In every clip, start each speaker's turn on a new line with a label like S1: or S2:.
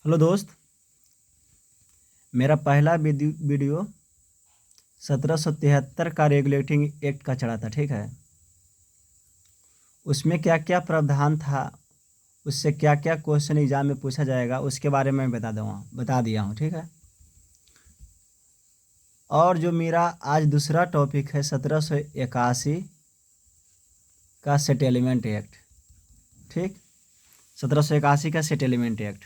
S1: Hello दोस्त। मेरा पहला वीडियो 1773 का रेगुलेटिंग एक्ट का चढ़ा था, ठीक है। उसमें क्या क्या प्रावधान था, उससे क्या क्या क्वेश्चन एग्जाम में पूछा जाएगा, उसके बारे में बता दिया हूँ, ठीक है। और जो मेरा आज दूसरा टॉपिक है 1781 का सेटलमेंट एक्ट, ठीक। 1781 का सेटलमेंट एक्ट,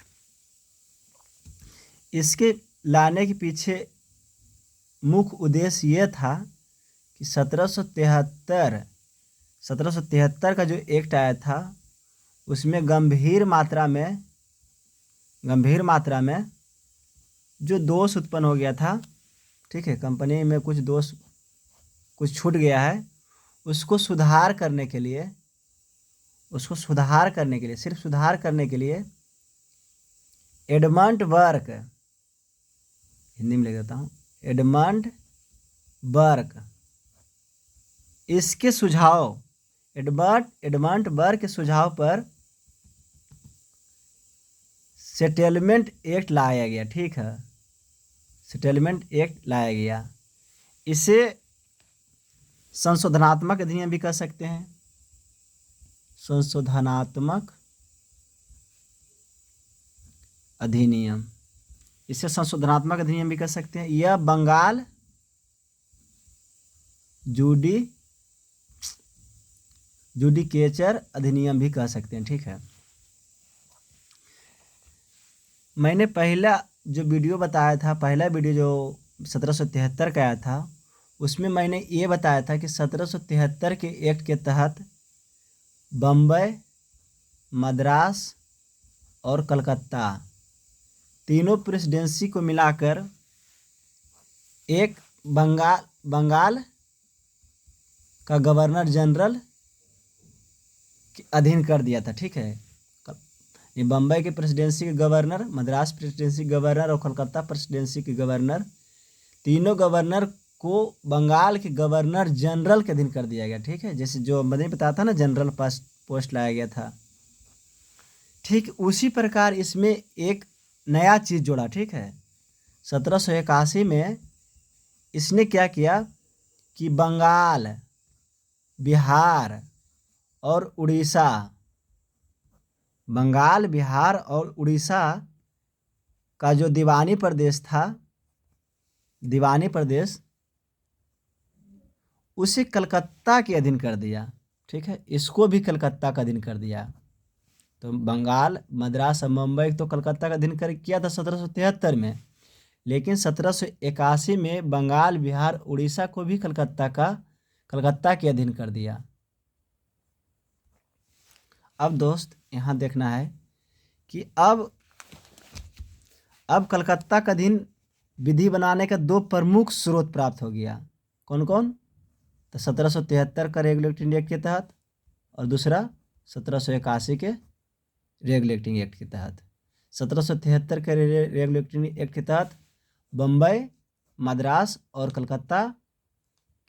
S1: इसके लाने के पीछे मुख्य उद्देश्य ये था कि 1773 का जो एक्ट आया था उसमें गंभीर मात्रा में जो दोष उत्पन्न हो गया था, ठीक है। कंपनी में कुछ छूट गया है, उसको सुधार करने के लिए सिर्फ सुधार करने के लिए एडमंड बर्क, हिंदी में लिख देता हूँ, एडमंड बर्क, इसके सुझाव, एडमंड बर्क के सुझाव पर सेटलमेंट एक्ट लाया गया, ठीक है। सेटलमेंट एक्ट लाया गया। इसे संशोधनात्मक अधिनियम भी कह सकते हैं, संशोधनात्मक अधिनियम, इसे संशोधनात्मक अधिनियम भी कह सकते हैं। यह बंगाल जुडिकेचर अधिनियम भी कह सकते हैं, ठीक है। मैंने पहला वीडियो जो 1773 का आया था, उसमें मैंने ये बताया था कि 1773 के एक्ट के तहत बम्बई, मद्रास और कलकत्ता तीनों प्रेसिडेंसी को मिलाकर एक बंगाल का गवर्नर जनरल के अधीन कर दिया था, ठीक है। ये बम्बई की प्रेसिडेंसी के गवर्नर, मद्रास प्रेसिडेंसी के गवर्नर और कलकत्ता प्रेसिडेंसी के गवर्नर, तीनों गवर्नर को बंगाल के गवर्नर जनरल के अधीन कर दिया गया, ठीक है। जैसे जो मैंने बताया था ना, जनरल पोस्ट लाया गया था, ठीक उसी प्रकार इसमें एक नया चीज़ जोड़ा, ठीक है। 1781 में इसने क्या किया कि बंगाल, बिहार और उड़ीसा का जो दीवानी प्रदेश था, उसे कलकत्ता के अधीन कर दिया, ठीक है। इसको भी कलकत्ता का अधीन कर दिया। तो बंगाल, मद्रास और मुंबई तो कलकत्ता का अधीन कर किया था 1773 में, लेकिन 1781 में बंगाल, बिहार, उड़ीसा को भी कलकत्ता के अधीन कर दिया। अब दोस्त यहाँ देखना है कि अब कलकत्ता का अधीन विधि बनाने का दो प्रमुख स्रोत प्राप्त हो गया। कौन कौन? तो 1773 का रेगुलेटिंग एक्ट के तहत और दूसरा 1781 के रेगुलेटिंग एक्ट के तहत। 1773 के रेगुलेटिंग एक्ट के तहत बम्बई, मद्रास और कलकत्ता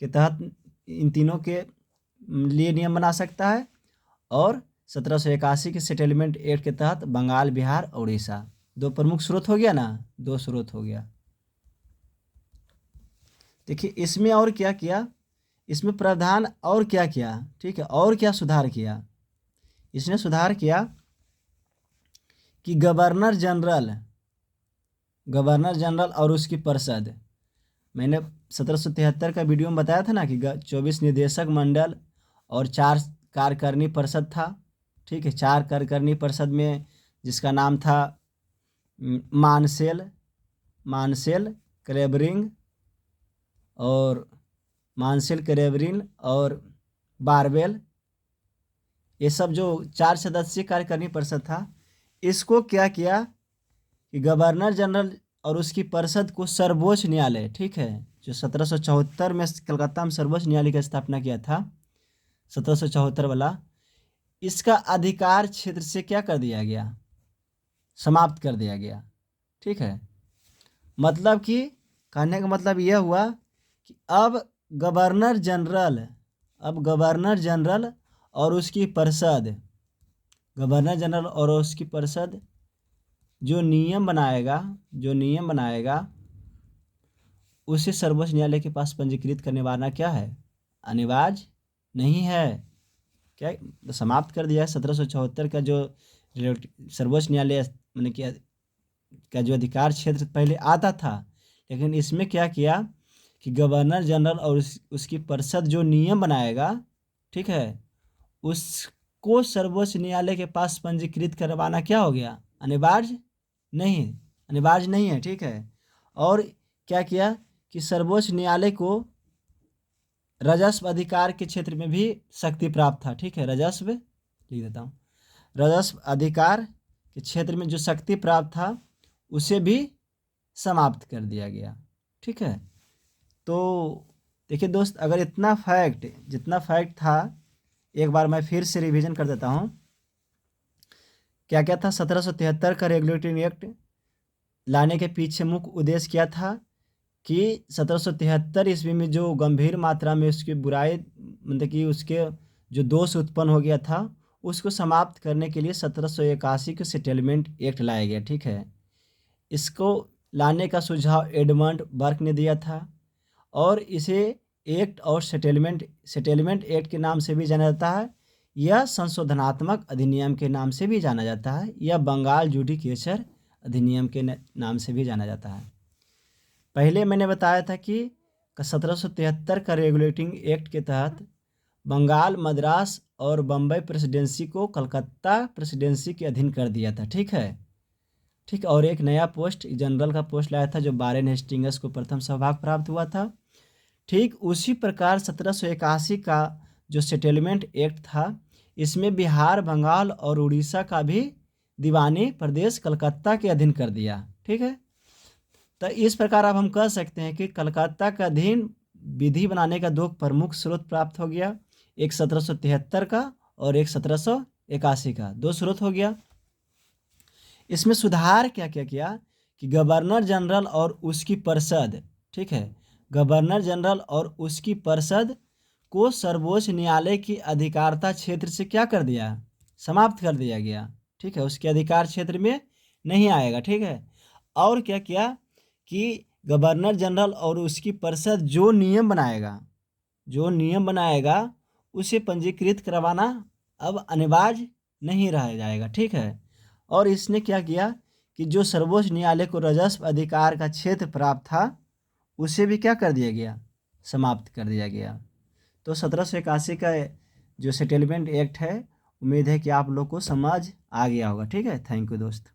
S1: के तहत इन तीनों के लिए नियम बना सकता है, और 1781 के सेटलमेंट एक्ट के तहत बंगाल, बिहार और उड़ीसा। दो प्रमुख स्रोत हो गया ना, दो स्रोत हो गया। देखिए इसमें और क्या किया, इसमें प्रावधान और क्या किया, ठीक है, और क्या सुधार किया। इसने सुधार किया कि गवर्नर जनरल और उसकी परिषद, मैंने 1773 का वीडियो में बताया था ना कि 24 निदेशक मंडल और 4 कार्यकारिणी परिषद था, ठीक है। 4 कार्यकारिणी परिषद में जिसका नाम था मानसेल, क्रेबरिन और बारवेल, ये सब जो 4 सदस्यीय कार्यकारिणी परिषद था, इसको क्या किया कि गवर्नर जनरल और उसकी परिषद को सर्वोच्च न्यायालय, ठीक है, जो 1774 में कलकत्ता में सर्वोच्च न्यायालय की स्थापना किया था, 1774 वाला, इसका अधिकार क्षेत्र से क्या कर दिया गया, समाप्त कर दिया गया, ठीक है। मतलब कि कहने का मतलब यह हुआ कि अब गवर्नर जनरल और उसकी परिषद, जो नियम बनाएगा उसे सर्वोच्च न्यायालय के पास पंजीकृत करने वाला क्या है, अनिवार्य नहीं है। क्या तो समाप्त कर दिया है 1774 का जो सर्वोच्च न्यायालय मैंने क्या का जो अधिकार क्षेत्र पहले आता था, लेकिन इसमें क्या किया कि गवर्नर जनरल और उसकी परिषद जो नियम बनाएगा, ठीक है, उसको सर्वोच्च न्यायालय के पास पंजीकृत करवाना क्या हो गया, नहीं, अनिवार्य नहीं है। ठीक है, और क्या किया कि सर्वोच्च न्यायालय को राजस्व अधिकार के क्षेत्र में भी शक्ति प्राप्त था। ठीक है, राजस्व लिख देता हूँ, राजस्व अधिकार के क्षेत्र में जो शक्ति प्राप्त था उसे भी समाप्त कर दिया गया। ठीक है, तो देखिए दोस्त, अगर जितना फैक्ट था एक बार मैं फिर से रिवीजन कर देता हूँ। क्या क्या था, 1773 का रेगुलेटरी एक्ट लाने के पीछे मुख्य उद्देश्य क्या था कि 1773 ईस्वी में जो गंभीर मात्रा में उसकी बुराई, मतलब कि उसके जो दोष उत्पन्न हो गया था, उसको समाप्त करने के लिए 1781 के सेटलमेंट एक्ट लाया गया। ठीक है, इसको लाने का सुझाव एडमंड बर्क ने दिया था और इसे एक्ट और सेटलमेंट एक्ट के नाम से भी जाना जाता है, यह संशोधनात्मक अधिनियम के नाम से भी जाना जाता है, यह बंगाल जुडिकेचर अधिनियम के नाम से भी जाना जाता है। पहले मैंने बताया था कि 1773 का रेगुलेटिंग एक्ट के तहत बंगाल, मद्रास और बम्बई प्रेसिडेंसी को कलकत्ता प्रेसिडेंसी के अधीन कर दिया था। ठीक है, ठीक, और एक नया पोस्ट जनरल का पोस्ट लाया था जो वारेन हेस्टिंग्स को प्रथम सहभाग प्राप्त हुआ था। ठीक उसी प्रकार 1781 का जो सेटलमेंट एक्ट था, इसमें बिहार, बंगाल और उड़ीसा का भी दीवानी प्रदेश कलकत्ता के अधीन कर दिया। ठीक है, तो इस प्रकार अब हम कह सकते हैं कि कलकत्ता का अधीन विधि बनाने का दो प्रमुख स्रोत प्राप्त हो गया, एक 1773 का और एक 1781 का, दो स्रोत हो गया। इसमें सुधार क्या क्या किया कि गवर्नर जनरल और उसकी परिषद, ठीक है, गवर्नर जनरल और उसकी परिषद को सर्वोच्च न्यायालय की अधिकारता क्षेत्र से क्या कर दिया, समाप्त कर दिया गया। ठीक है, उसके अधिकार क्षेत्र में नहीं आएगा। ठीक है, और क्या किया कि गवर्नर जनरल और उसकी परिषद जो नियम बनाएगा उसे पंजीकृत करवाना अब अनिवार्य नहीं रह जाएगा। ठीक है, और इसने क्या किया कि जो सर्वोच्च न्यायालय को राजस्व अधिकार का क्षेत्र प्राप्त था उसे भी क्या कर दिया गया, समाप्त कर दिया गया। तो 1781 का जो सेटलमेंट एक्ट है, उम्मीद है कि आप लोग को समझ आ गया होगा। ठीक है, थैंक यू दोस्त।